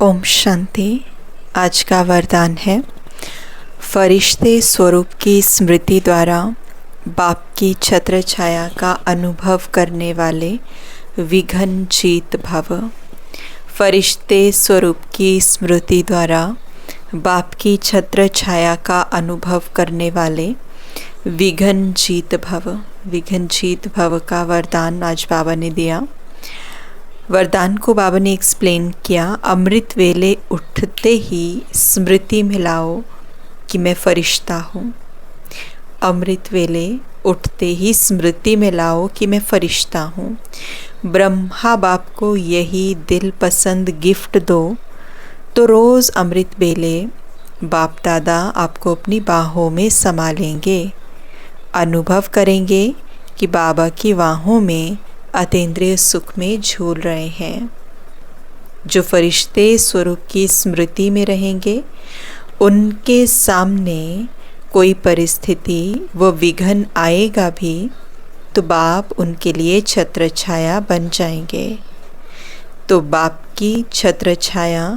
ओम शांति। आज का वरदान है, फरिश्ते स्वरूप की स्मृति द्वारा बाप की छत्र छाया का अनुभव करने वाले विघ्न जीत भव। फरिश्ते स्वरूप की स्मृति द्वारा बाप की छत्र छाया का अनुभव करने वाले विघ्न जीत भव। विघ्न जीत भव का वरदान आज बाबा ने दिया। वरदान को बाबा ने एक्सप्लेन किया, अमृत वेले उठते ही स्मृति में लाओ कि मैं फरिश्ता हूँ। अमृत वेले उठते ही स्मृति में लाओ कि मैं फरिश्ता हूँ। ब्रह्मा बाप को यही दिल पसंद गिफ्ट दो तो रोज़ अमृत वेले बाप दादा आपको अपनी बाहों में समा लेंगे। अनुभव करेंगे कि बाबा की बाहों में अतीन्द्रिय सुख में झूल रहे हैं। जो फरिश्ते स्वरूप की स्मृति में रहेंगे, उनके सामने कोई परिस्थिति व विघ्न आएगा भी तो बाप उनके लिए छत्र छाया बन जाएंगे। तो बाप की छत्र छाया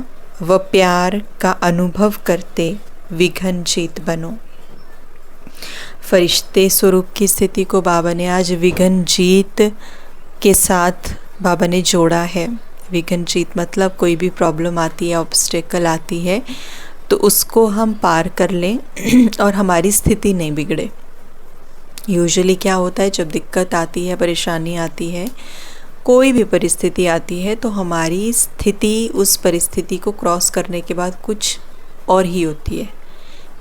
व प्यार का अनुभव करते विघ्न जीत बनो। फरिश्ते स्वरूप की स्थिति को बाबा ने आज विघ्न जीत के साथ बाबा ने जोड़ा है। विघ्न जीत मतलब कोई भी प्रॉब्लम आती है, ऑब्स्टेकल आती है, तो उसको हम पार कर लें और हमारी स्थिति नहीं बिगड़े। यूजुअली क्या होता है, जब दिक्कत आती है, परेशानी आती है, कोई भी परिस्थिति आती है, तो हमारी स्थिति उस परिस्थिति को क्रॉस करने के बाद कुछ और ही होती है।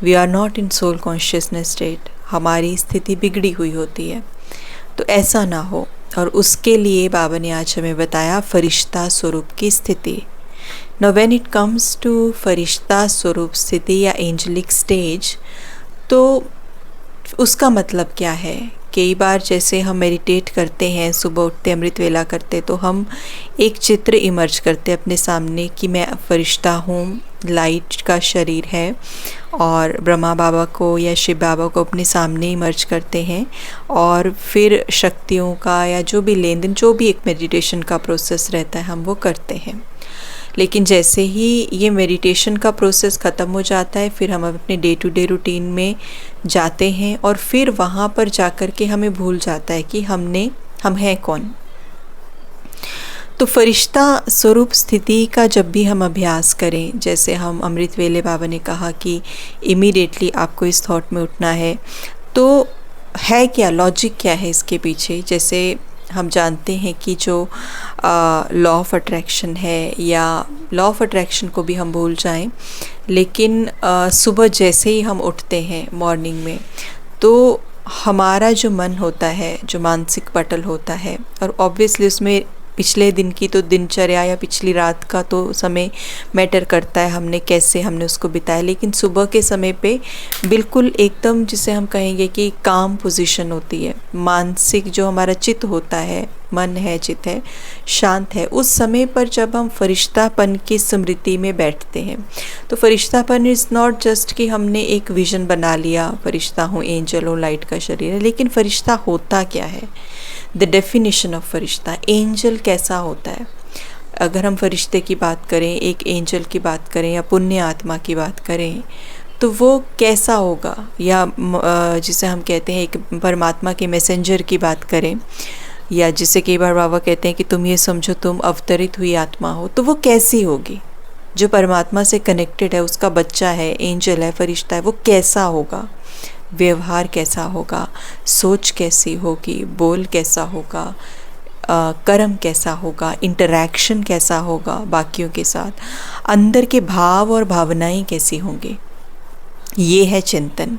We are not in soul consciousness state, हमारी स्थिति बिगड़ी हुई होती है। तो ऐसा ना हो, और उसके लिए बाबा ने आज हमें बताया फरिश्ता स्वरूप की स्थिति। Now when it comes to फरिश्ता स्वरूप स्थिति या एंजलिक स्टेज, तो उसका मतलब क्या है। कई बार जैसे हम मेडिटेट करते हैं, सुबह उठते अमृत वेला करते, तो हम एक चित्र इमर्ज करते अपने सामने कि मैं फरिश्ता हूँ, लाइट का शरीर है, और ब्रह्मा बाबा को या शिव बाबा को अपने सामने इमर्ज करते हैं, और फिर शक्तियों का या जो भी लेन देन, जो भी एक मेडिटेशन का प्रोसेस रहता है, हम वो करते हैं। लेकिन जैसे ही ये मेडिटेशन का प्रोसेस ख़त्म हो जाता है, फिर हम अपने डे टू डे रूटीन में जाते हैं, और फिर वहाँ पर जाकर के हमें भूल जाता है कि हम हैं कौन। तो फरिश्ता स्वरूप स्थिति का जब भी हम अभ्यास करें, जैसे हम अमृत वेले बाबा ने कहा कि इमीडिएटली आपको इस थॉट में उठना है, तो है क्या, लॉजिक क्या है इसके पीछे। जैसे हम जानते हैं कि जो लॉ ऑफ अट्रैक्शन है, या लॉ ऑफ अट्रैक्शन को भी हम भूल जाएं, लेकिन सुबह जैसे ही हम उठते हैं मॉर्निंग में, तो हमारा जो मन होता है, जो मानसिक पटल होता है, और ऑब्वियसली उसमें पिछले दिन की तो दिनचर्या या पिछली रात का तो समय मैटर करता है, हमने उसको बिताया, लेकिन सुबह के समय पे बिल्कुल एकदम जिसे हम कहेंगे कि काम पोजीशन होती है। मानसिक जो हमारा चित्त होता है, मन है, चित्त है, शांत है। उस समय पर जब हम फरिश्तापन की स्मृति में बैठते हैं, तो फरिश्तापन इज़ नॉट जस्ट कि हमने एक विज़न बना लिया, फरिश्ता हूँ, एंजल हूँ, लाइट का शरीर है, लेकिन फरिश्ता होता क्या है, the definition of Firishta. Angel कैसा होता है। अगर हम फरिश्ते की बात करें, एक एंजल की बात करें, या पुण्य आत्मा की बात करें, तो वो कैसा होगा, या जिसे हम कहते हैं एक परमात्मा के मैसेंजर की बात करें, या जिसे कई बार बाबा कहते हैं कि तुम ये समझो तुम अवतरित हुई आत्मा हो, तो वो कैसी होगी। जो परमात्मा से कनेक्टेड है, उसका बच्चा है, एंजल है, फरिश्ता है, वो कैसा होगा, व्यवहार कैसा होगा, सोच कैसी होगी, बोल कैसा होगा, कर्म कैसा होगा, इंटरैक्शन कैसा होगा बाकियों के साथ, अंदर के भाव और भावनाएं कैसी होंगी, ये है चिंतन।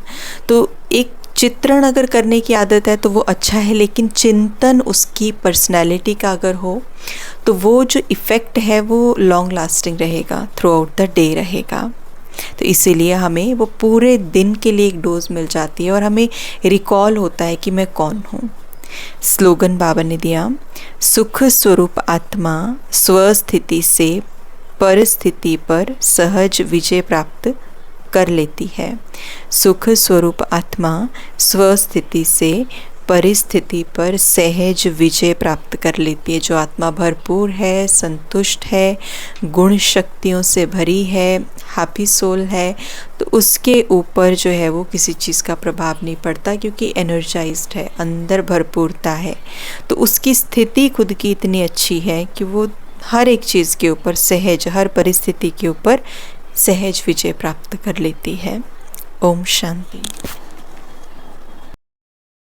तो एक चित्रण अगर करने की आदत है तो वो अच्छा है, लेकिन चिंतन उसकी पर्सनैलिटी का अगर हो, तो वो जो इफ़ेक्ट है वो लॉन्ग लास्टिंग रहेगा, थ्रू आउट द डे रहेगा। तो इसीलिए हमें वो पूरे दिन के लिए एक डोज मिल जाती है, और हमें रिकॉल होता है कि मैं कौन हूँ। स्लोगन बाबा ने दिया, सुख स्वरूप आत्मा स्वस्थिति से परिस्थिति पर सहज विजय प्राप्त कर लेती है। सुख स्वरूप आत्मा स्वस्थिति से परिस्थिति पर सहज विजय प्राप्त कर लेती है। जो आत्मा भरपूर है, संतुष्ट है, गुण शक्तियों से भरी है, हैप्पी सोल है, तो उसके ऊपर जो है वो किसी चीज़ का प्रभाव नहीं पड़ता, क्योंकि एनर्जाइज्ड है, अंदर भरपूरता है। तो उसकी स्थिति खुद की इतनी अच्छी है कि वो हर एक चीज़ के ऊपर सहज, हर परिस्थिति के ऊपर सहज विजय प्राप्त कर लेती है। ओम शांति।